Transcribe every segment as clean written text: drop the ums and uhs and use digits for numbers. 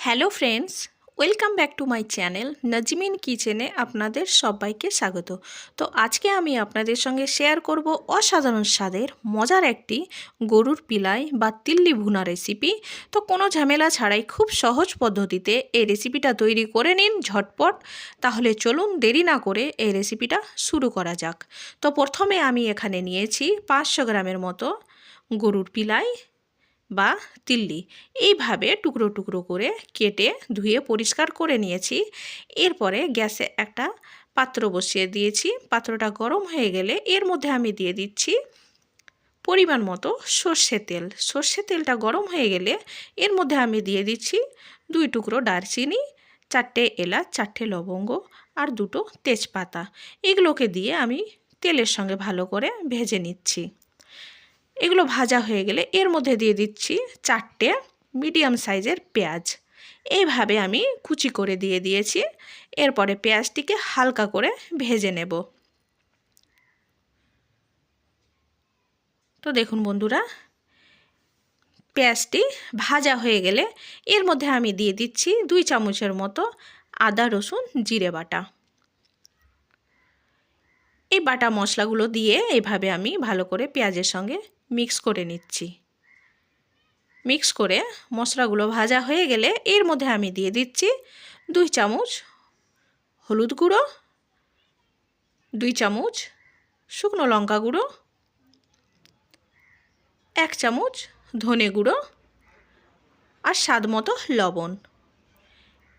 Hello friends, welcome back to my channel Nazmin কিচেনে আপনাদের সবাইকে স্বাগত। তো আজকে আমি আপনাদের সঙ্গে শেয়ার করব অসাধারণ স্বাদের মজার একটি গরুর পিলাই বা তিল্লি ভুনা রেসিপি। তো কোনো ঝামেলা ছাড়াই খুব সহজ পদ্ধতিতে এই রেসিপিটা তৈরি করে নিন ঝটপট। তাহলে চলুন দেরি না করে এই রেসিপিটা শুরু করা যাক। তো প্রথমে আমি এখানে নিয়েছি 500 গ্রামের মতো গরুর পিলাই বা তিল্লি। এইভাবে টুকরো টুকরো করে কেটে ধুয়ে পরিষ্কার করে নিয়েছি। এরপরে গ্যাসে একটা পাত্র বসিয়ে দিয়েছি। পাত্রটা গরম হয়ে গেলে এর মধ্যে আমি দিয়ে দিচ্ছি পরিমাণ মতো সর্ষে তেল। সর্ষে তেলটা গরম হয়ে গেলে এর মধ্যে আমি দিয়ে দিচ্ছি 2 টুকরো দারচিনি, 4টে এলাচ, 4টে লবঙ্গ আর 2টো তেজপাতা। এগুলোকে দিয়ে আমি তেলের সঙ্গে ভালো করে ভেজে নিচ্ছি। এগুলো ভাজা হয়ে গেলে এর মধ্যে দিয়ে দিচ্ছি 4টে মিডিয়াম সাইজের পেঁয়াজ। এইভাবে আমি কুচি করে দিয়ে দিয়েছি। এরপরে পেঁয়াজটিকে হালকা করে ভেজে নেব। তো দেখুন বন্ধুরা, পেঁয়াজটি ভাজা হয়ে গেলে এর মধ্যে আমি দিয়ে দিচ্ছি 2 চামচের মতো আদা রসুন জিরে বাটা। এই বাটা মশলাগুলো দিয়ে এইভাবে আমি ভালো করে পেঁয়াজের সঙ্গে মিক্স করে নিচ্ছি। মিক্স করে মশলাগুলো ভাজা হয়ে গেলে এর মধ্যে আমি দিয়ে দিচ্ছি 2 চামচ হলুদ গুঁড়ো, 2 চামচ শুকনো লঙ্কা গুঁড়ো, 1 চামচ ধনে গুঁড়ো আর স্বাদ মতো লবণ।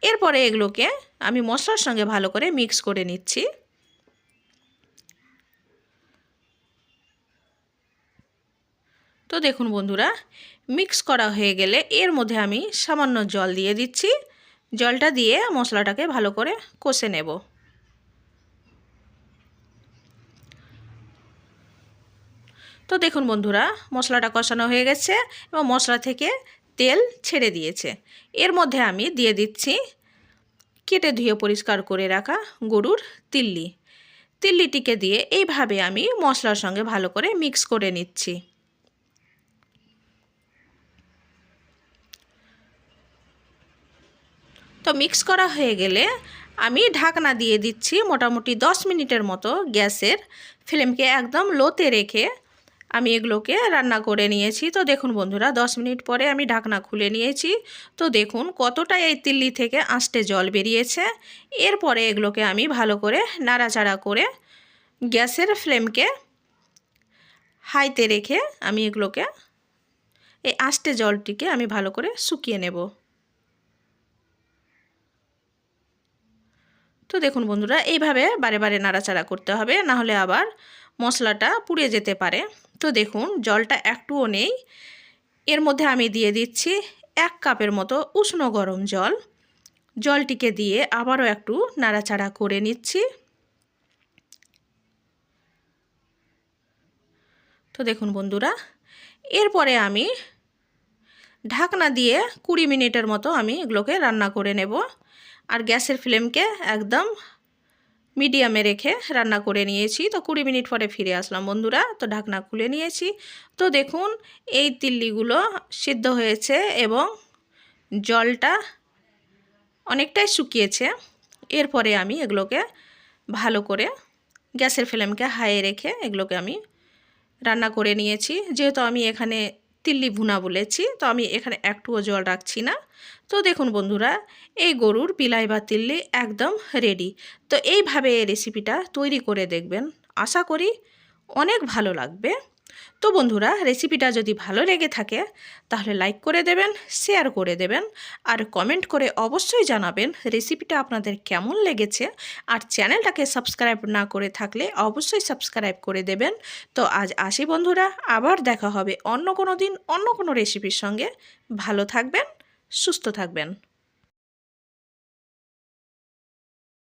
এরপরে এগুলোকে আমি মশলার সঙ্গে ভালো করে মিক্স করে নিচ্ছি। তো দেখুন বন্ধুরা, মিক্স করা হয়ে গেলে এর মধ্যে আমি সামান্য জল দিয়ে দিচ্ছি। জলটা দিয়ে মশলাটাকে ভালো করে কষে নেব। তো দেখুন বন্ধুরা, মশলাটা কষানো হয়ে গেছে এবং মশলা থেকে তেল ছেড়ে দিয়েছে। এর মধ্যে আমি দিয়ে দিচ্ছি কেটে ধুয়ে পরিষ্কার করে রাখা গরুর তিল্লি। তিল্লিটিকে দিয়ে এইভাবে আমি মশলার সঙ্গে ভালো করে মিক্স করে নিচ্ছি। তো মিক্স করা হয়ে গেলে আমি ঢাকনা দিয়ে দিচ্ছি। মোটামুটি 10 মিনিটের মতো গ্যাসের ফ্লেমকে একদম লোতে রেখে আমি এগুলোকে রান্না করে নিয়েছি। তো দেখুন বন্ধুরা, 10 মিনিট পরে আমি ঢাকনা খুলে নিয়েছি। তো দেখুন কতটা এই তিল্লি থেকে আঁশটে জল বেরিয়েছে। এরপরে এগুলোকে আমি ভালো করে নাড়াচাড়া করে গ্যাসের ফ্লেমকে হাইতে রেখে আমি এগুলোকে এই আঁশটে জলটিকে আমি ভালো করে শুকিয়ে নেব। তো দেখুন বন্ধুরা, এইভাবে বারে বারে নাড়াচাড়া করতে হবে, না হলে আবার মশলাটা পুড়ে যেতে পারে। তো দেখুন জলটা একটুও নেই। এর মধ্যে আমি দিয়ে দিচ্ছি 1 কাপের মতো উষ্ণ গরম জল। জলটিকে দিয়ে আবারও একটু নাড়াচাড়া করে নিচ্ছি। তো দেখুন বন্ধুরা, এরপরে আমি ঢাকনা দিয়ে 20 মিনিটের মতো আমি এগুলোকে রান্না করে নেব। আর গ্যাসের ফ্লেমকে একদম মিডিয়ামে রেখে রান্না করে নিয়েছি। তো 20 মিনিট পরে ফিরে আসলাম বন্ধুরা। তো ঢাকনা খুলে নিয়েছি। তো দেখুন এই তিল্লিগুলো সিদ্ধ হয়েছে এবং জলটা অনেকটাই শুকিয়েছে। এরপরে আমি এগুলোকে ভালো করে গ্যাসের ফ্লেমকে হাইয়ে রেখে এগুলোকে আমি রান্না করে নিয়েছি। যেহেতু আমি এখানে তিল্লি ভুনা বলেছি, তো আমি এখানে একটুও জল রাখছি না। তো দেখুন বন্ধুরা, এই গরুর পিলাই বা তিল্লি একদম রেডি। তো এইভাবে এই রেসিপিটা তৈরি করে দেখবেন, আশা করি অনেক ভালো লাগবে। তো বন্ধুরা, রেসিপিটা যদি ভালো লেগে থাকে তাহলে লাইক করে দেবেন, শেয়ার করে দেবেন আর কমেন্ট করে অবশ্যই জানাবেন রেসিপিটা আপনাদের কেমন লেগেছে। আর চ্যানেলটাকে সাবস্ক্রাইব না করে থাকলে অবশ্যই সাবস্ক্রাইব করে দেবেন। তো আজ আসি বন্ধুরা, আবার দেখা হবে অন্য কোনো দিন অন্য কোনো রেসিপির সঙ্গে। ভালো থাকবেন, সুস্থ থাকবেন।